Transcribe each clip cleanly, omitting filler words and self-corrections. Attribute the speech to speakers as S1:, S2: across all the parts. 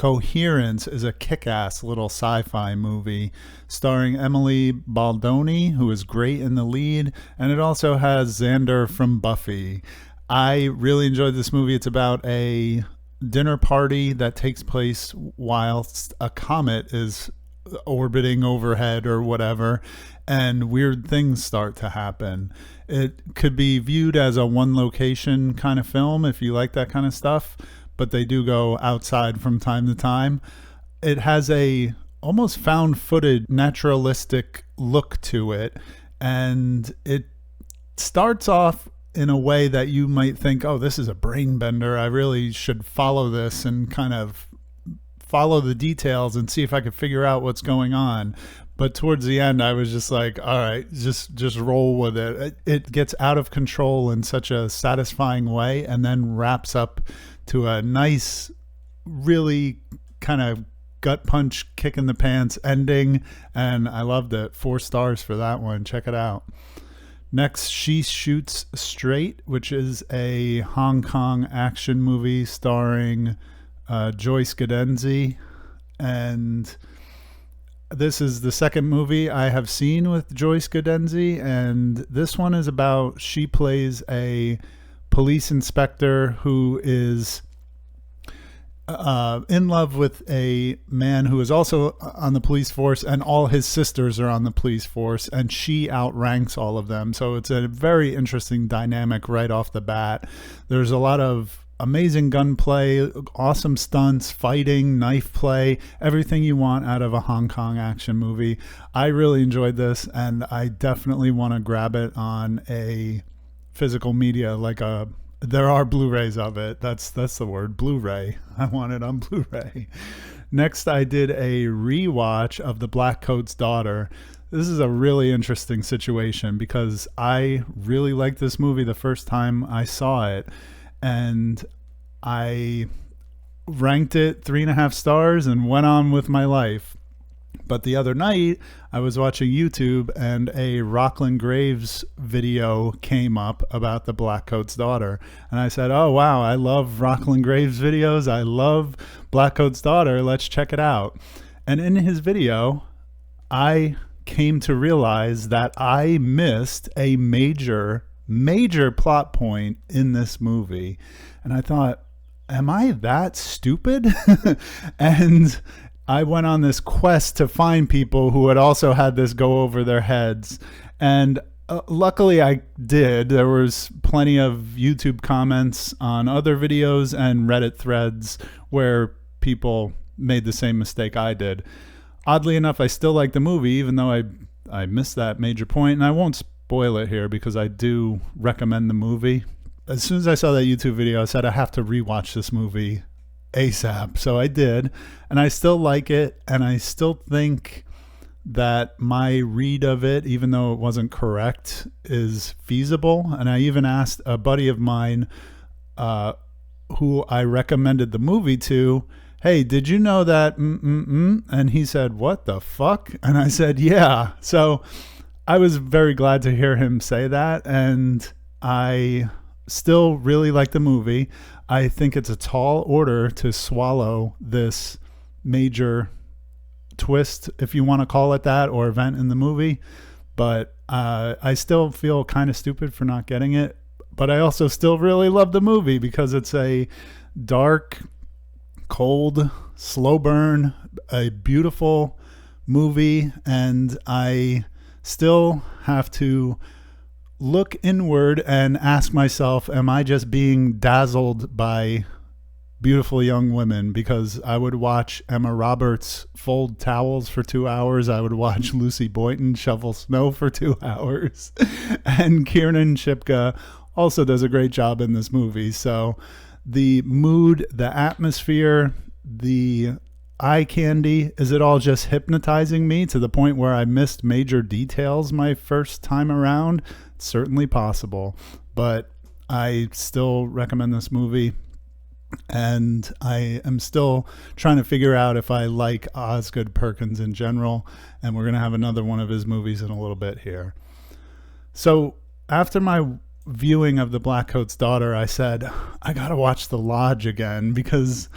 S1: Coherence is a kick-ass little sci-fi movie starring Emily Baldoni, who is great in the lead, and it also has Xander from Buffy. I really enjoyed this movie. It's about a dinner party that takes place whilst a comet is orbiting overhead or whatever, and weird things start to happen. It could be viewed as a one location kind of film if you like that kind of stuff, but they do go outside from time to time. It has a almost found footage naturalistic look to it, and it starts off in a way that you might think, oh, this is a brain bender, I really should follow this and kind of follow the details and see if I could figure out what's going on. But towards the end, I was just like, all right, just roll with it. It gets out of control in such a satisfying way, and then wraps up to a nice, really kind of gut punch, kick in the pants ending. And I loved it. 4 stars for that one. Check it out. Next, She Shoots Straight, which is a Hong Kong action movie starring Joyce Gadenzi. And this is the second movie I have seen with Joyce Gadenzi, and this one is about, she plays a police inspector who is in love with a man who is also on the police force, and all his sisters are on the police force, and she outranks all of them. So it's a very interesting dynamic right off the bat. There's a lot of amazing gunplay, awesome stunts, fighting, knife play, everything you want out of a Hong Kong action movie. I really enjoyed this, and I definitely want to grab it on a physical media, there are Blu-rays of it. That's the word, Blu-ray. I want it on Blu-ray. Next, I did a rewatch of The Black Coat's Daughter. This is a really interesting situation because I really liked this movie the first time I saw it, and I ranked it 3.5 stars and went on with my life. But the other night, I was watching YouTube, and a Rockland Graves video came up about The Black Coat's Daughter. And I said, oh, wow, I love Rockland Graves videos. I love Black Coat's Daughter. Let's check it out. And in his video, I came to realize that I missed a major plot point in this movie. And I thought, am I that stupid? And I went on this quest to find people who had also had this go over their heads. And luckily I did. There was plenty of YouTube comments on other videos and Reddit threads where people made the same mistake I did. Oddly enough, I still like the movie, even though I missed that major point. And I won't spoil it here because I do recommend the movie. As soon as I saw that YouTube video, I said I have to rewatch this movie ASAP. So I did, and I still like it, and I still think that my read of it, even though it wasn't correct, is feasible. And I even asked a buddy of mine who I recommended the movie to, hey, did you know that? And he said, what the fuck? And I said, yeah. So I was very glad to hear him say that, and I still really like the movie. I think it's a tall order to swallow this major twist, if you want to call it that, or event in the movie. But I still feel kind of stupid for not getting it. But I also still really love the movie because it's a dark, cold, slow burn, a beautiful movie. And I still have to look inward and ask myself, am I just being dazzled by beautiful young women? Because I would watch Emma Roberts fold towels for 2 hours. I would watch Lucy Boynton shovel snow for 2 hours. And Kiernan Shipka also does a great job in this movie. So the mood, the atmosphere, the eye candy, is it all just hypnotizing me to the point where I missed major details my first time around? It's certainly possible, but I still recommend this movie, and I am still trying to figure out if I like Osgood Perkins in general, and we're going to have another one of his movies in a little bit here. So after my viewing of The Black Coat's Daughter, I said, I got to watch The Lodge again because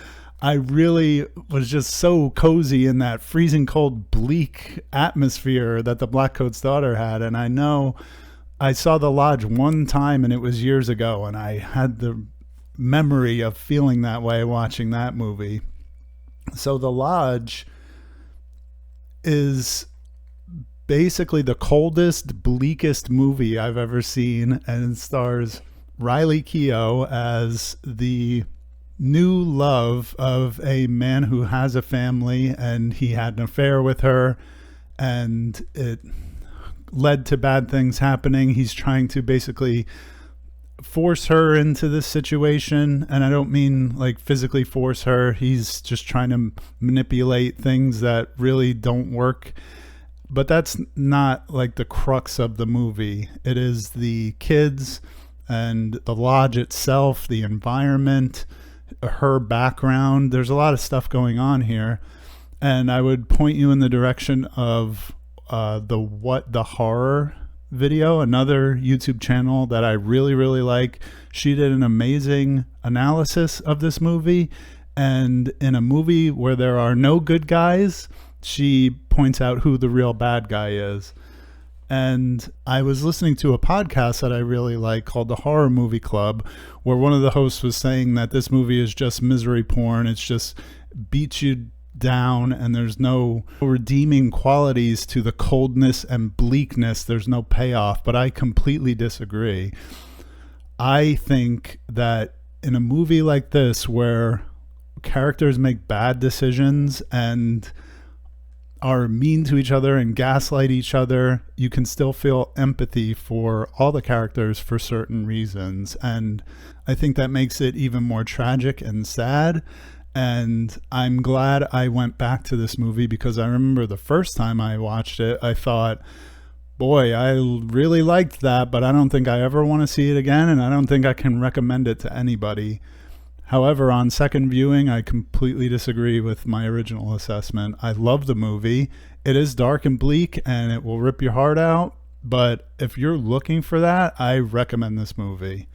S1: I really was just so cozy in that freezing cold, bleak atmosphere that the Blackcoat's Daughter had. And I know I saw The Lodge one time, and it was years ago, and I had the memory of feeling that way watching that movie. So The Lodge is basically the coldest, bleakest movie I've ever seen, and it stars Riley Keough as the new love of a man who has a family, and he had an affair with her, and it led to bad things happening. He's trying to basically force her into this situation, and I don't mean like physically force her. He's just trying to manipulate things that really don't work. But that's not like the crux of the movie. It is the kids and the lodge itself, the environment, her background. There's a lot of stuff going on here, and I would point you in the direction of the What the Horror video, another YouTube channel that I really, really like. She did an amazing analysis of this movie, and in a movie where there are no good guys, she points out who the real bad guy is. And I was listening to a podcast that I really like called The Horror Movie Club, where one of the hosts was saying that this movie is just misery porn. It's just beats you down, and there's no redeeming qualities to the coldness and bleakness. There's no payoff. But I completely disagree. I think that in a movie like this, where characters make bad decisions and are mean to each other and gaslight each other, you can still feel empathy for all the characters for certain reasons. And I think that makes it even more tragic and sad. And I'm glad I went back to this movie, because I remember the first time I watched it, I thought, boy, I really liked that, but I don't think I ever want to see it again, and I don't think I can recommend it to anybody. However, on second viewing, I completely disagree with my original assessment. I love the movie. It is dark and bleak, and it will rip your heart out, but if you're looking for that, I recommend this movie.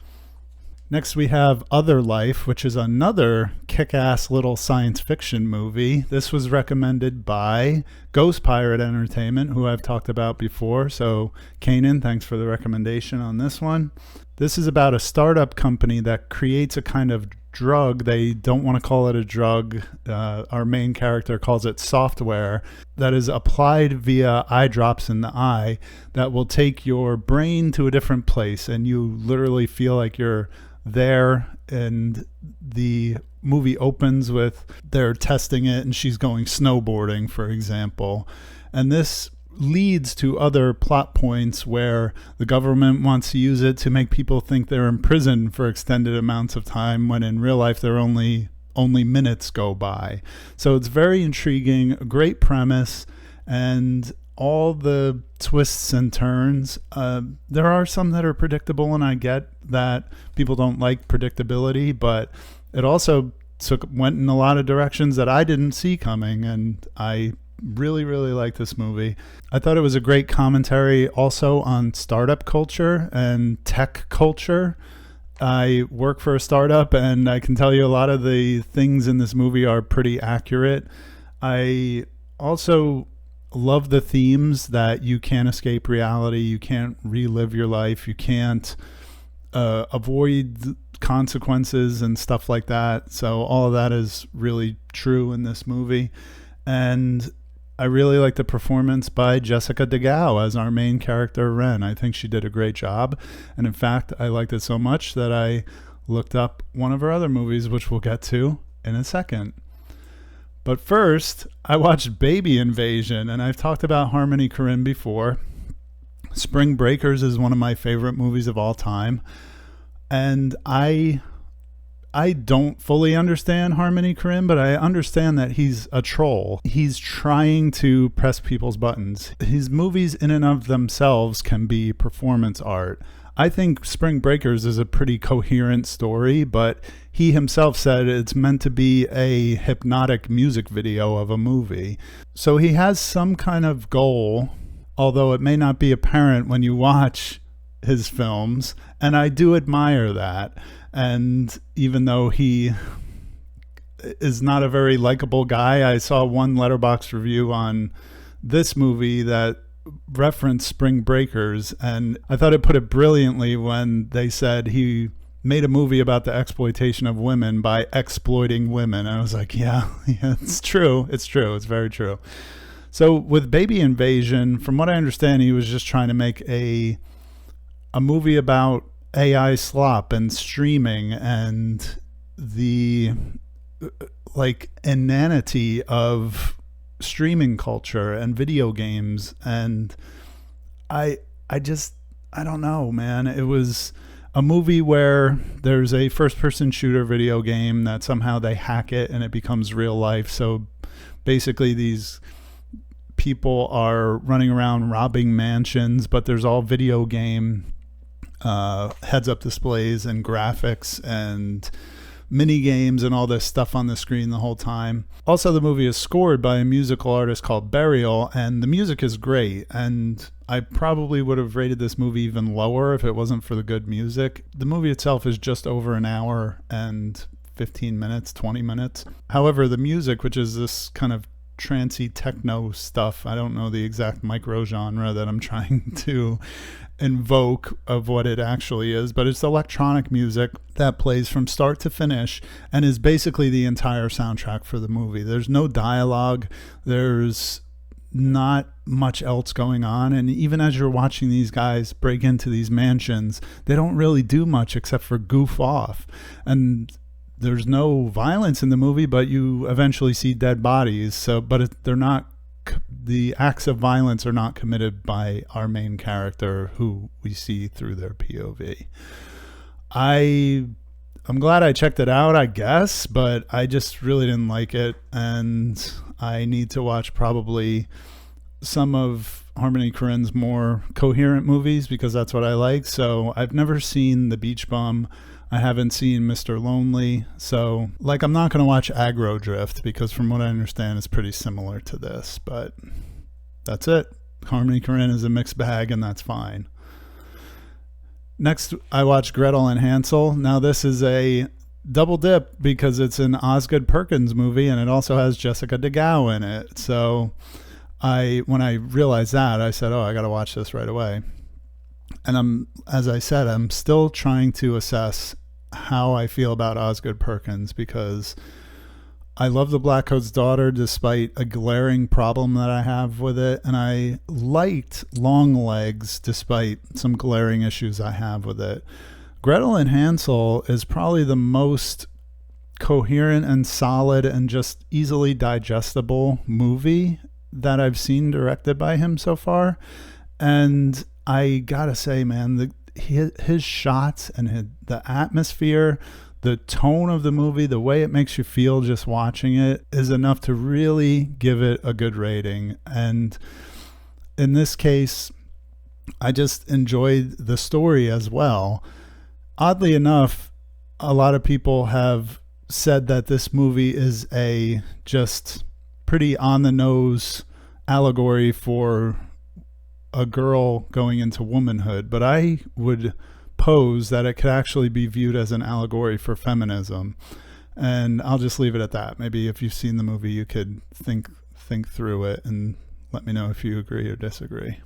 S1: Next, we have Other Life, which is another kick-ass little science fiction movie. This was recommended by Ghost Pirate Entertainment, who I've talked about before. So, Kanan, thanks for the recommendation on this one. This is about a startup company that creates a kind of drug. They don't want to call it a drug. Our main character calls it software that is applied via eye drops in the eye that will take your brain to a different place, and you literally feel like you're there. And the movie opens with they're testing it, and she's going snowboarding, for example. And this leads to other plot points where the government wants to use it to make people think they're in prison for extended amounts of time, when in real life they're only minutes go by. So it's very intriguing, a great premise, and all the twists and turns. There are some that are predictable, and I get that people don't like predictability, but it also went in a lot of directions that I didn't see coming, and I really, really like this movie. I thought it was a great commentary also on startup culture and tech culture. I work for a startup, and I can tell you a lot of the things in this movie are pretty accurate. I also love the themes that you can't escape reality, you can't relive your life, you can't avoid consequences and stuff like that. So all of that is really true in this movie. And I really like the performance by Jessica DeGao as our main character, Ren. I think she did a great job. And in fact, I liked it so much that I looked up one of her other movies, which we'll get to in a second. But first, I watched Baby Invasion, and I've talked about Harmony Korine before. Spring Breakers is one of my favorite movies of all time. And I don't fully understand Harmony Korine, but I understand that he's a troll. He's trying to press people's buttons. His movies in and of themselves can be performance art. I think Spring Breakers is a pretty coherent story, but he himself said it's meant to be a hypnotic music video of a movie. So he has some kind of goal, although it may not be apparent when you watch his films, and I do admire that. And even though he is not a very likable guy. I saw one Letterboxd review on this movie that referenced Spring Breakers, and I thought it put it brilliantly when they said he made a movie about the exploitation of women by exploiting women. And I was like, yeah, it's true. It's true. It's very true. So with Baby Invasion, from what I understand, he was just trying to make a movie about AI slop and streaming and the like inanity of streaming culture and video games. And I don't know, man. It was a movie where there's a first person shooter video game that somehow they hack it and it becomes real life. So basically these people are running around robbing mansions, but there's all video game heads up displays and graphics and mini games and all this stuff on the screen the whole time. Also, the movie is scored by a musical artist called Burial, and the music is great. And I probably would have rated this movie even lower if it wasn't for the good music. The movie itself is just over an hour and 15 minutes, 20 minutes. However, the music, which is this kind of trancey techno stuff, I don't know the exact micro genre that I'm trying to invoke of what it actually is, but it's electronic music that plays from start to finish and is basically the entire soundtrack for the movie. There's no dialogue, there's not much else going on, and even as you're watching these guys break into these mansions, they don't really do much except for goof off. And there's no violence in the movie, but you eventually see dead bodies. So, but they're not, the acts of violence are not committed by our main character, who we see through their POV. I'm glad I checked it out, I guess, but I just really didn't like it, and I need to watch probably some of Harmony Korine's more coherent movies because that's what I like. So I've never seen The Beach Bum. I haven't seen Mr. Lonely. So, like, I'm not going to watch Aggro Drift because from what I understand, it's pretty similar to this. But that's it. Harmony Korine is a mixed bag, and that's fine. Next, I watched Gretel and Hansel. Now, this is a double dip because it's an Osgood Perkins movie, and it also has Jessica DeGao in it. So, when I realized that, I said, oh, I got to watch this right away. And as I said, I'm still trying to assess how I feel about Osgood Perkins because I love The Black Coat's Daughter despite a glaring problem that I have with it, and I liked Longlegs despite some glaring issues I have with it. Gretel and Hansel is probably the most coherent and solid and just easily digestible movie that I've seen directed by him so far. And I gotta say, man, his shots and the atmosphere, the tone of the movie, the way it makes you feel just watching it is enough to really give it a good rating. And in this case, I just enjoyed the story as well. Oddly enough, a lot of people have said that this movie is a just pretty on the nose allegory for a girl going into womanhood, but I would pose that it could actually be viewed as an allegory for feminism. And I'll just leave it at that. Maybe if you've seen the movie, you could think through it and let me know if you agree or disagree.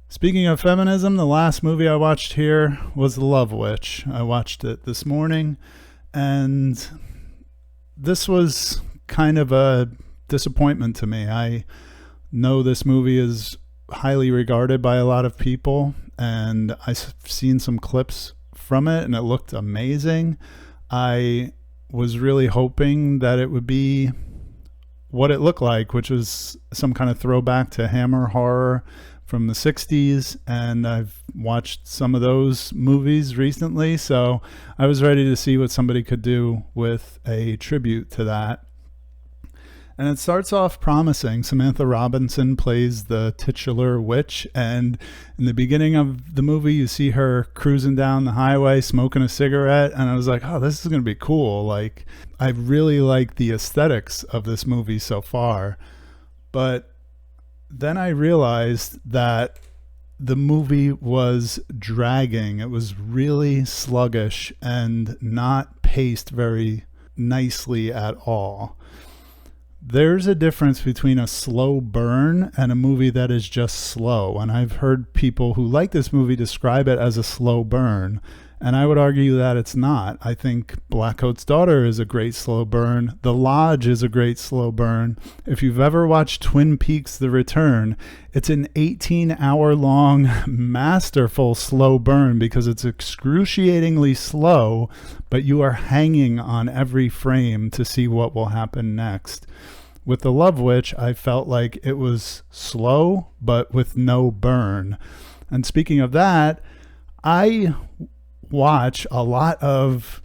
S1: Speaking of feminism, the last movie I watched here was The Love Witch. I watched it this morning, and this was kind of a disappointment to me. I know this movie is highly regarded by a lot of people, and I've seen some clips from it and it looked amazing. I was really hoping that it would be what it looked like, which was some kind of throwback to Hammer horror from the 60s, and I've watched some of those movies recently, so I was ready to see what somebody could do with a tribute to that. And it starts off promising. Samantha Robinson plays the titular witch, and in the beginning of the movie you see her cruising down the highway smoking a cigarette, and I was like, oh, this is going to be cool. Like, I really like the aesthetics of this movie so far. But then I realized that the movie was dragging. It was really sluggish and not paced very nicely at all. There's a difference between a slow burn and a movie that is just slow. And I've heard people who like this movie describe it as a slow burn. And I would argue that it's not. I think Blackcoat's Daughter is a great slow burn. The Lodge is a great slow burn. If you've ever watched Twin Peaks: The Return, it's an 18-hour-long, masterful slow burn because it's excruciatingly slow, but you are hanging on every frame to see what will happen next. With The Love Witch, I felt like it was slow, but with no burn. And speaking of that, I watch a lot of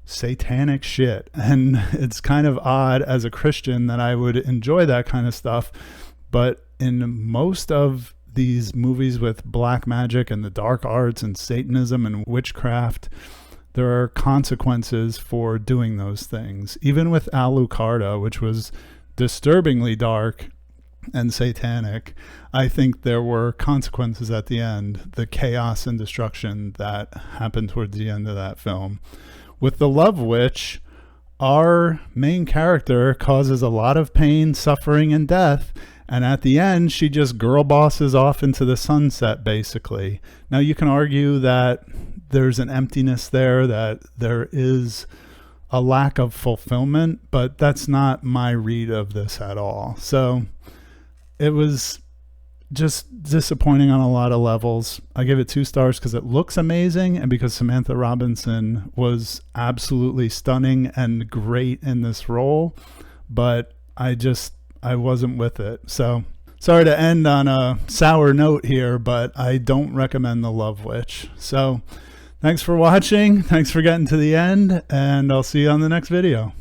S1: satanic shit, and it's kind of odd as a Christian that I would enjoy that kind of stuff, but in most of these movies with black magic and the dark arts and Satanism and witchcraft, there are consequences for doing those things. Even with Alucarda, which was disturbingly dark and satanic, I think there were consequences at the end, the chaos and destruction that happened towards the end of that film. With The Love Witch, our main character causes a lot of pain, suffering, and death, and at the end she just girl bosses off into the sunset, basically. Now you can argue that there's an emptiness there, that there is a lack of fulfillment, but that's not my read of this at all. So it was just disappointing on a lot of levels. I give it 2 stars because it looks amazing and because Samantha Robinson was absolutely stunning and great in this role, but I wasn't with it. So sorry to end on a sour note here, but I don't recommend The Love Witch. So thanks for watching. Thanks for getting to the end, and I'll see you on the next video.